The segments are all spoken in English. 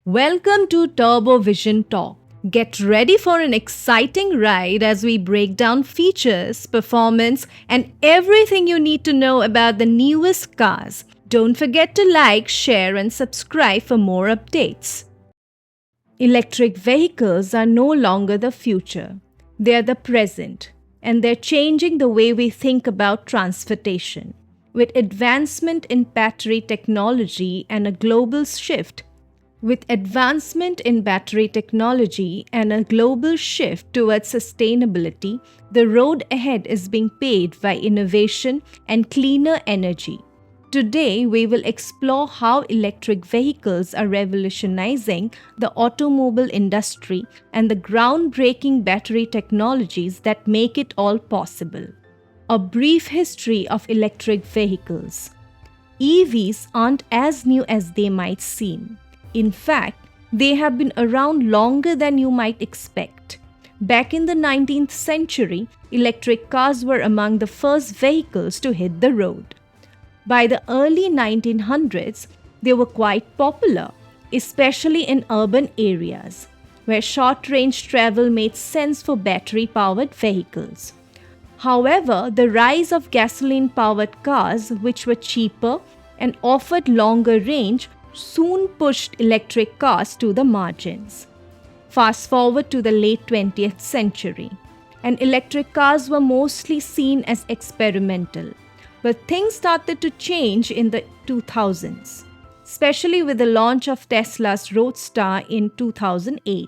Welcome to Turbo Vision Talk. Get ready for an exciting ride as we break down features, performance, and everything you need to know about the newest cars. Don't forget to like, share, and subscribe for more updates. Electric vehicles are no longer the future. They are the present, and they're changing the way we think about transportation. With advancement in battery technology and a global shift towards sustainability, the road ahead is being paved by innovation and cleaner energy. Today, we will explore how electric vehicles are revolutionizing the automobile industry and the groundbreaking battery technologies that make it all possible. A brief history of electric vehicles. EVs aren't as new as they might seem. In fact, they have been around longer than you might expect. Back in the 19th century, electric cars were among the first vehicles to hit the road. By the early 1900s, they were quite popular, especially in urban areas, where short-range travel made sense for battery-powered vehicles. However, the rise of gasoline-powered cars, which were cheaper and offered longer range, soon pushed electric cars to the margins. Fast forward to the late 20th century, and electric cars were mostly seen as experimental. But things started to change in the 2000s, especially with the launch of Tesla's Roadster in 2008.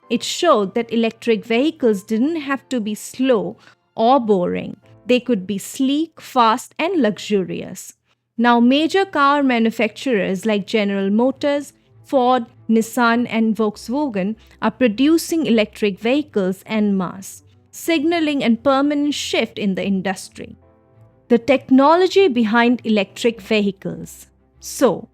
It showed that electric vehicles didn't have to be slow or boring. They could be sleek, fast, and luxurious. Now, major car manufacturers like General Motors, Ford, Nissan, and Volkswagen are producing electric vehicles en masse, signaling a permanent shift in the industry. The technology behind electric vehicles. So,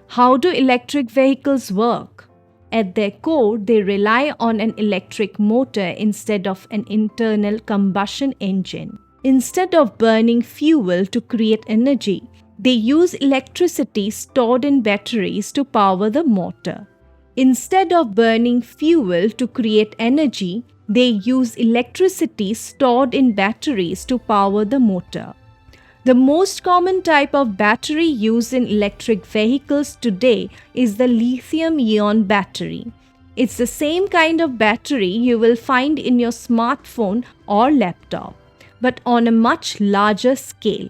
how do electric vehicles work? At their core, they rely on an electric motor instead of an internal combustion engine. Instead of burning fuel to create energy, they use electricity stored in batteries to power the motor. Instead of burning fuel to create energy, they use electricity stored in batteries to power the motor. The most common type of battery used in electric vehicles today is the lithium-ion battery. It's the same kind of battery you will find in your smartphone or laptop, but on a much larger scale.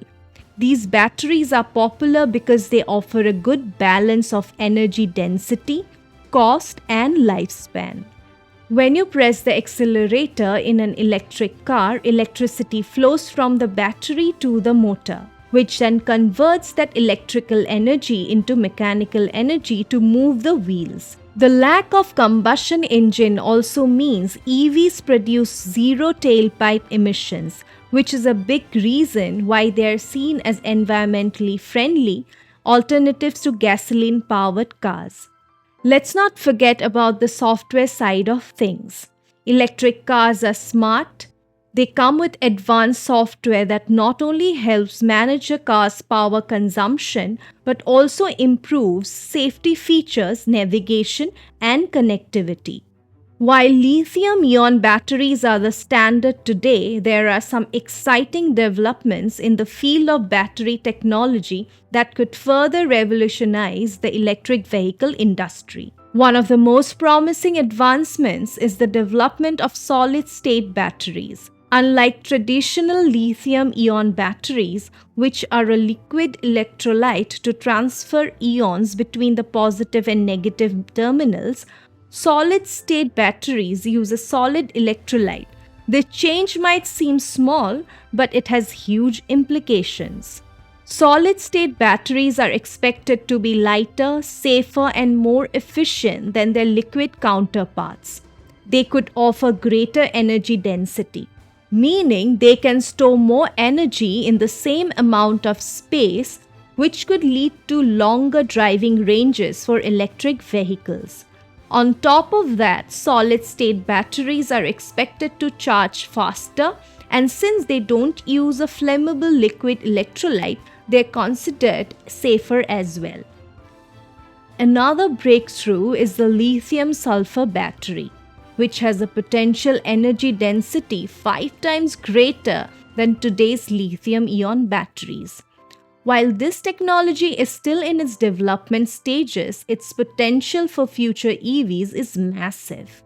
These batteries are popular because they offer a good balance of energy density, cost, and lifespan. When you press the accelerator in an electric car, electricity flows from the battery to the motor, which then converts that electrical energy into mechanical energy to move the wheels. The lack of combustion engine also means EVs produce zero tailpipe emissions, which is a big reason why they are seen as environmentally friendly alternatives to gasoline-powered cars. Let's not forget about the software side of things. Electric cars are smart. They come with advanced software that not only helps manage a car's power consumption, but also improves safety features, navigation, and connectivity. While lithium-ion batteries are the standard today, there are some exciting developments in the field of battery technology that could further revolutionize the electric vehicle industry. One of the most promising advancements is the development of solid-state batteries. Unlike traditional lithium-ion batteries, which are a liquid electrolyte to transfer ions between the positive and negative terminals, solid-state batteries use a solid electrolyte. The change might seem small, but it has huge implications. Solid-state batteries are expected to be lighter, safer, and more efficient than their liquid counterparts. They could offer greater energy density, meaning they can store more energy in the same amount of space, which could lead to longer driving ranges for electric vehicles. On top of that, solid-state batteries are expected to charge faster, and since they don't use a flammable liquid electrolyte, they're considered safer as well. Another breakthrough is the lithium sulfur battery, which has a potential energy density 5 times greater than today's lithium-ion batteries. While this technology is still in its development stages, its potential for future EVs is massive.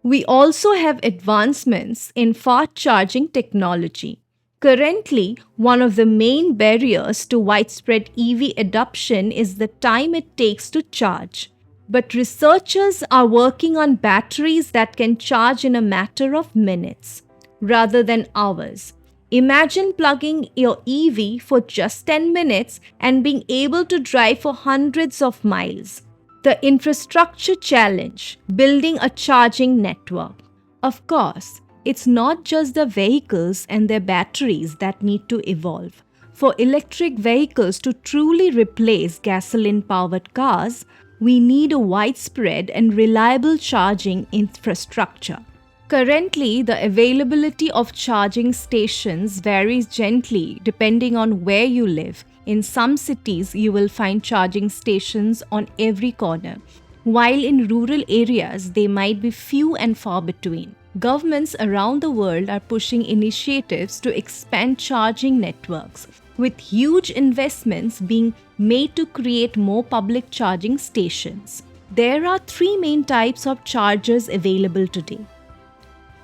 We also have advancements in fast charging technology. Currently, one of the main barriers to widespread EV adoption is the time it takes to charge. But researchers are working on batteries that can charge in a matter of minutes rather than hours. Imagine plugging your EV for just 10 minutes and being able to drive for hundreds of miles. The infrastructure challenge, building a charging network. Of course, it's not just the vehicles and their batteries that need to evolve. For electric vehicles to truly replace gasoline-powered cars, we need a widespread and reliable charging infrastructure. Currently, the availability of charging stations varies gently depending on where you live. In some cities, you will find charging stations on every corner, while in rural areas, they might be few and far between. Governments around the world are pushing initiatives to expand charging networks, with huge investments being made to create more public charging stations. There are 3 main types of chargers available today.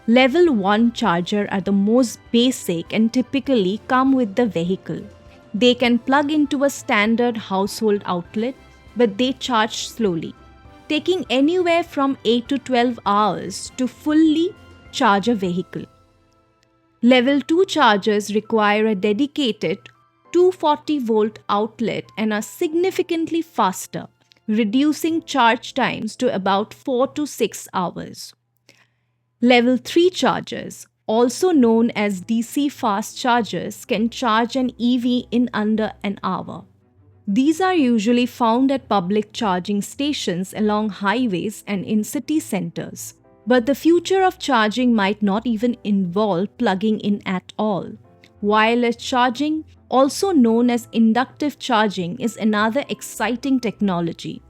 Level 1 charger are the most basic and typically come with the vehicle. They can plug into a standard household outlet, but they charge slowly, taking anywhere from 8 to 12 hours to fully charge a vehicle. Level 2 chargers require a dedicated 240-volt outlet and are significantly faster, reducing charge times to about 4 to 6 hours. Level 3 chargers, also known as DC fast chargers, can charge an EV in under an hour. These are usually found at public charging stations along highways and in city centers. But the future of charging might not even involve plugging in at all. Wireless charging, also known as inductive charging, is another exciting technology.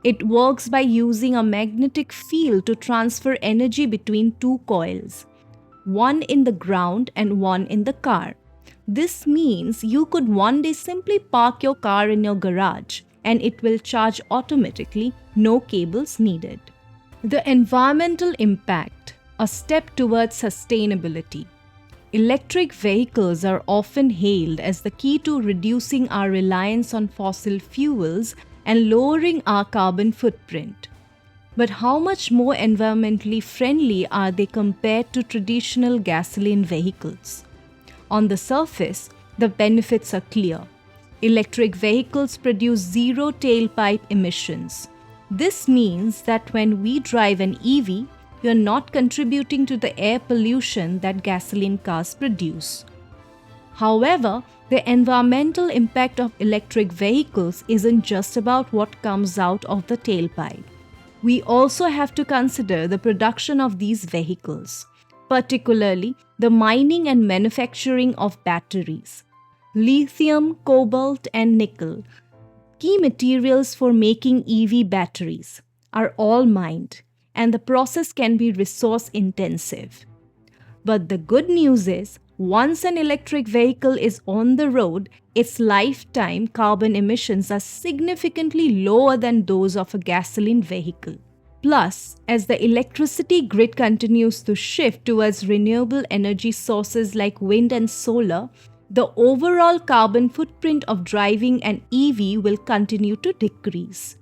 It works by using a magnetic field to transfer energy between 2 coils, one in the ground and one in the car. This means you could one day simply park your car in your garage and it will charge automatically, no cables needed. The environmental impact, a step towards sustainability. Electric vehicles are often hailed as the key to reducing our reliance on fossil fuels and lowering our carbon footprint. But how much more environmentally friendly are they compared to traditional gasoline vehicles? On the surface, the benefits are clear. Electric vehicles produce zero tailpipe emissions. This means that when we drive an EV, we are not contributing to the air pollution that gasoline cars produce. However, the environmental impact of electric vehicles isn't just about what comes out of the tailpipe. We also have to consider the production of these vehicles, particularly the mining and manufacturing of batteries. Lithium, cobalt, and nickel, key materials for making EV batteries, are all mined, and the process can be resource intensive. But the good news is, once an electric vehicle is on the road, its lifetime carbon emissions are significantly lower than those of a gasoline vehicle. Plus, as the electricity grid continues to shift towards renewable energy sources like wind and solar, the overall carbon footprint of driving an EV will continue to decrease.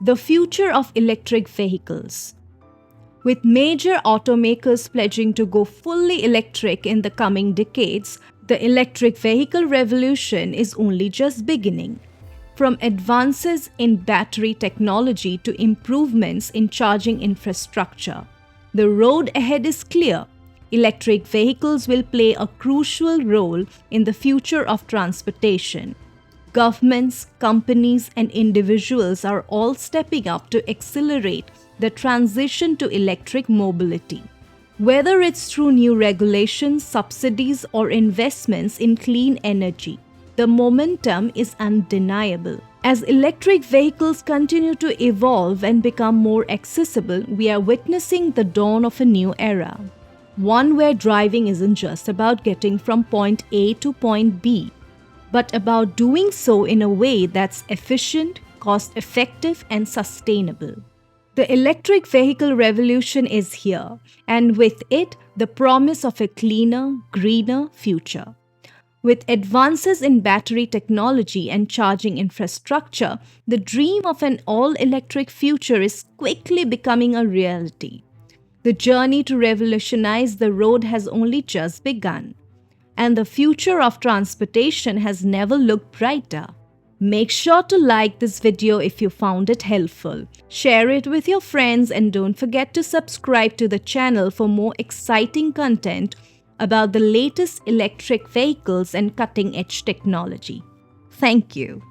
The future of electric vehicles. With major automakers pledging to go fully electric in the coming decades, the electric vehicle revolution is only just beginning. From advances in battery technology to improvements in charging infrastructure, the road ahead is clear. Electric vehicles will play a crucial role in the future of transportation. Governments, companies, and individuals are all stepping up to accelerate the transition to electric mobility. Whether it's through new regulations, subsidies, or investments in clean energy, The momentum is undeniable. As electric vehicles continue to evolve and become more accessible, we are witnessing the dawn of a new era. One where driving isn't just about getting from point A to point B, but about doing so in a way that's efficient, cost-effective, and sustainable. The electric vehicle revolution is here, and with it, the promise of a cleaner, greener future. With advances in battery technology and charging infrastructure, the dream of an all-electric future is quickly becoming a reality. The journey to revolutionize the road has only just begun, and the future of transportation has never looked brighter. Make sure to like this video if you found it helpful. Share it with your friends and don't forget to subscribe to the channel for more exciting content about the latest electric vehicles and cutting-edge technology. Thank you.